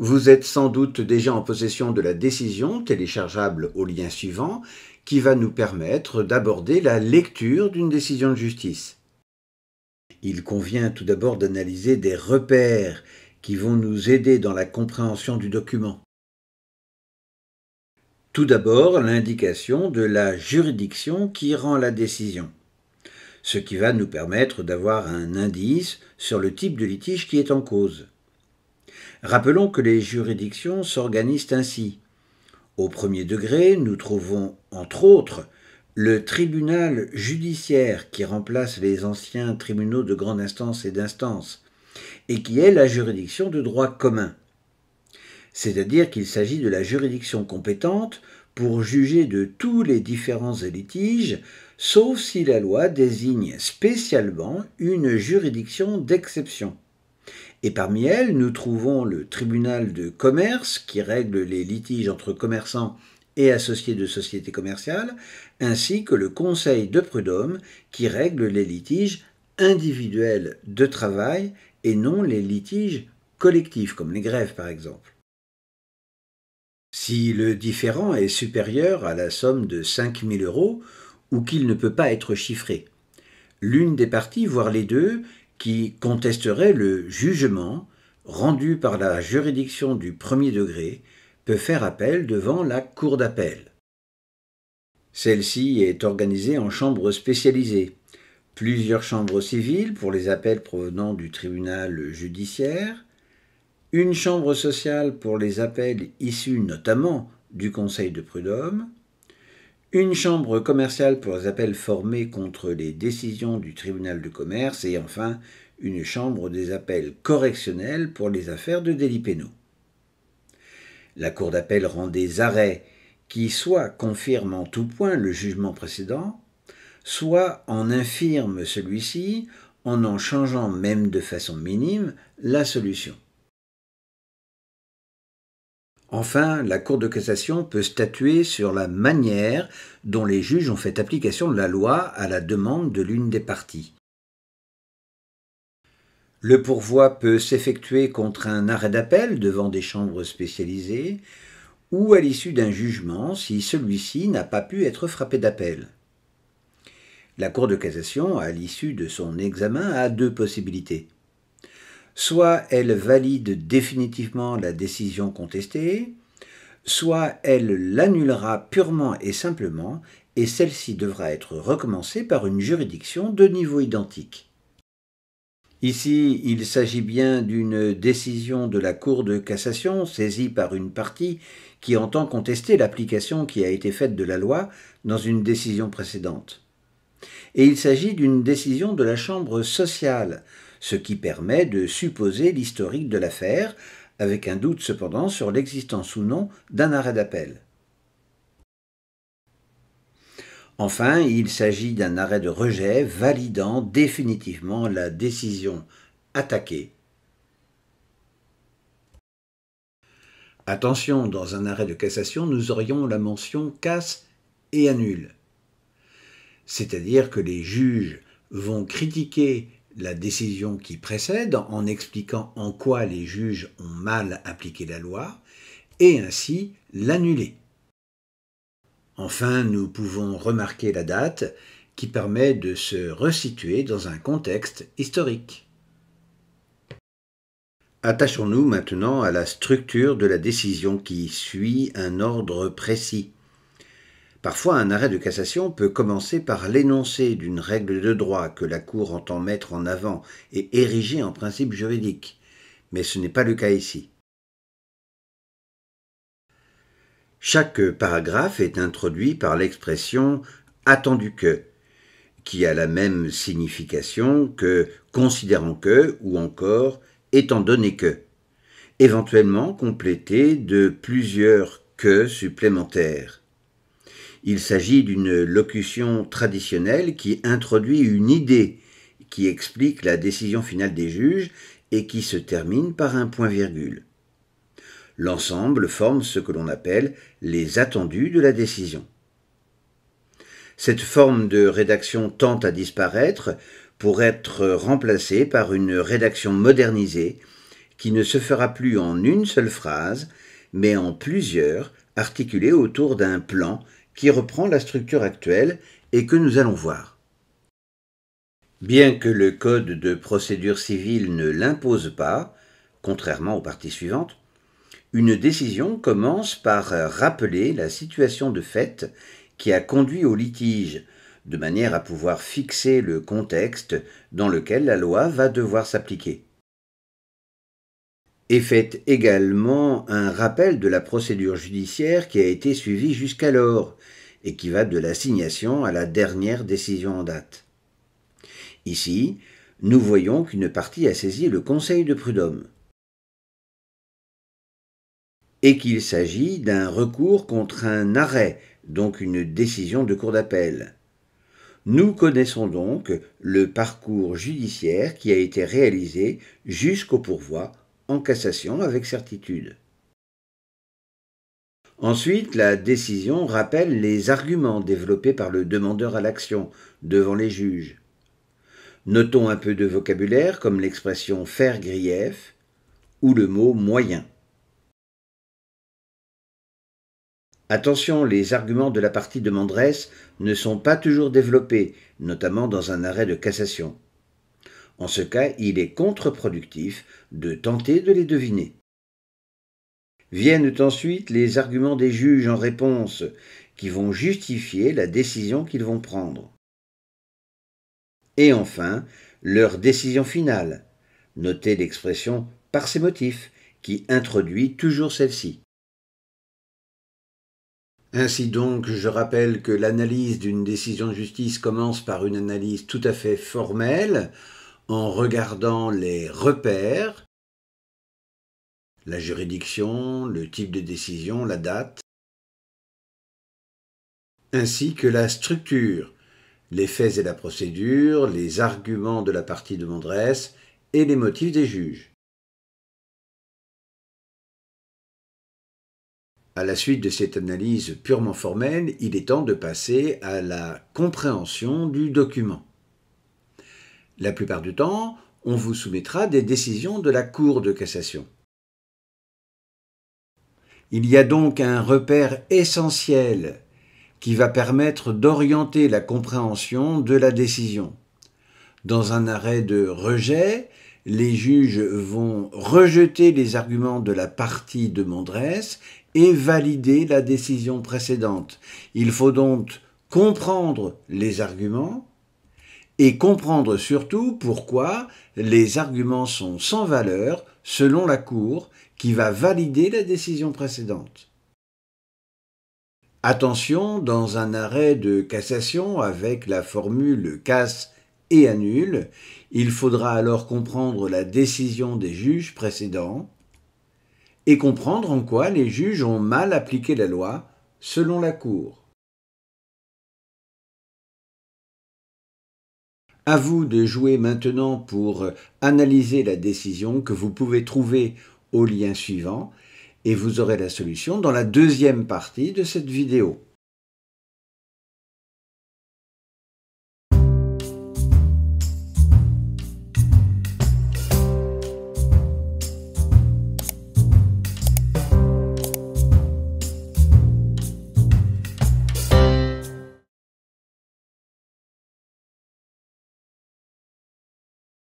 Vous êtes sans doute déjà en possession de la décision téléchargeable au lien suivant qui va nous permettre d'aborder la lecture d'une décision de justice. Il convient tout d'abord d'analyser des repères qui vont nous aider dans la compréhension du document. Tout d'abord, l'indication de la juridiction qui rend la décision, ce qui va nous permettre d'avoir un indice sur le type de litige qui est en cause. Rappelons que les juridictions s'organisent ainsi. Au premier degré, nous trouvons, entre autres, le tribunal judiciaire qui remplace les anciens tribunaux de grande instance et d'instance, et qui est la juridiction de droit commun. C'est-à-dire qu'il s'agit de la juridiction compétente pour juger de tous les différents litiges, sauf si la loi désigne spécialement une juridiction d'exception. Et parmi elles, nous trouvons le tribunal de commerce qui règle les litiges entre commerçants et associés de sociétés commerciales, ainsi que le conseil de prud'homme qui règle les litiges individuels de travail et non les litiges collectifs, comme les grèves par exemple. Si le différend est supérieur à la somme de 5 000 € ou qu'il ne peut pas être chiffré, l'une des parties, voire les deux, qui contesterait le jugement rendu par la juridiction du premier degré peut faire appel devant la cour d'appel. Celle-ci est organisée en chambres spécialisées, plusieurs chambres civiles pour les appels provenant du tribunal judiciaire, une chambre sociale pour les appels issus notamment du conseil de prud'homme, une chambre commerciale pour les appels formés contre les décisions du tribunal de commerce et enfin une chambre des appels correctionnels pour les affaires de délits pénaux. La cour d'appel rend des arrêts qui soit confirment en tout point le jugement précédent, soit en infirment celui-ci en changeant même de façon minime la solution. Enfin, la Cour de cassation peut statuer sur la manière dont les juges ont fait application de la loi à la demande de l'une des parties. Le pourvoi peut s'effectuer contre un arrêt d'appel devant des chambres spécialisées ou à l'issue d'un jugement si celui-ci n'a pas pu être frappé d'appel. La Cour de cassation, à l'issue de son examen, a deux possibilités. Soit elle valide définitivement la décision contestée, soit elle l'annulera purement et simplement, et celle-ci devra être recommencée par une juridiction de niveau identique. Ici, il s'agit bien d'une décision de la Cour de cassation saisie par une partie qui entend contester l'application qui a été faite de la loi dans une décision précédente. Et il s'agit d'une décision de la Chambre sociale, ce qui permet de supposer l'historique de l'affaire, avec un doute cependant sur l'existence ou non d'un arrêt d'appel. Enfin, il s'agit d'un arrêt de rejet validant définitivement la décision attaquée. Attention, dans un arrêt de cassation, nous aurions la mention casse et annule. C'est-à-dire que les juges vont critiquer la décision qui précède en expliquant en quoi les juges ont mal appliqué la loi et ainsi l'annuler. Enfin, nous pouvons remarquer la date qui permet de se resituer dans un contexte historique. Attachons-nous maintenant à la structure de la décision qui suit un ordre précis. Parfois, un arrêt de cassation peut commencer par l'énoncé d'une règle de droit que la Cour entend mettre en avant et ériger en principe juridique, mais ce n'est pas le cas ici. Chaque paragraphe est introduit par l'expression « attendu que », qui a la même signification que « considérant que » ou encore « étant donné que », éventuellement complété de plusieurs « que » supplémentaires. Il s'agit d'une locution traditionnelle qui introduit une idée, qui explique la décision finale des juges et qui se termine par un point-virgule. L'ensemble forme ce que l'on appelle les attendus de la décision. Cette forme de rédaction tend à disparaître pour être remplacée par une rédaction modernisée qui ne se fera plus en une seule phrase, mais en plusieurs, articulées autour d'un plan qui reprend la structure actuelle et que nous allons voir. Bien que le Code de procédure civile ne l'impose pas, contrairement aux parties suivantes, une décision commence par rappeler la situation de fait qui a conduit au litige, de manière à pouvoir fixer le contexte dans lequel la loi va devoir s'appliquer. Et fait également un rappel de la procédure judiciaire qui a été suivie jusqu'alors et qui va de l'assignation à la dernière décision en date. Ici, nous voyons qu'une partie a saisi le Conseil de prud'homme et qu'il s'agit d'un recours contre un arrêt, donc une décision de cour d'appel. Nous connaissons donc le parcours judiciaire qui a été réalisé jusqu'au pourvoi en cassation avec certitude. Ensuite, la décision rappelle les arguments développés par le demandeur à l'action devant les juges. Notons un peu de vocabulaire comme l'expression « faire grief » ou le mot « moyen ». Attention, les arguments de la partie demanderesse ne sont pas toujours développés, notamment dans un arrêt de cassation. En ce cas, il est contre-productif de tenter de les deviner. Viennent ensuite les arguments des juges en réponse, qui vont justifier la décision qu'ils vont prendre. Et enfin, leur décision finale. Notez l'expression « par ses motifs » qui introduit toujours celle-ci. Ainsi donc, je rappelle que l'analyse d'une décision de justice commence par une analyse tout à fait formelle, en regardant les repères, la juridiction, le type de décision, la date, ainsi que la structure, les faits et la procédure, les arguments de la partie demanderesse et les motifs des juges. À la suite de cette analyse purement formelle, il est temps de passer à la compréhension du document. La plupart du temps, on vous soumettra des décisions de la Cour de cassation. Il y a donc un repère essentiel qui va permettre d'orienter la compréhension de la décision. Dans un arrêt de rejet, les juges vont rejeter les arguments de la partie demanderesse et valider la décision précédente. Il faut donc comprendre les arguments et comprendre surtout pourquoi les arguments sont sans valeur selon la Cour qui va valider la décision précédente. Attention, dans un arrêt de cassation avec la formule casse et annule, il faudra alors comprendre la décision des juges précédents et comprendre en quoi les juges ont mal appliqué la loi selon la Cour. À vous de jouer maintenant pour analyser la décision que vous pouvez trouver au lien suivant et vous aurez la solution dans la deuxième partie de cette vidéo.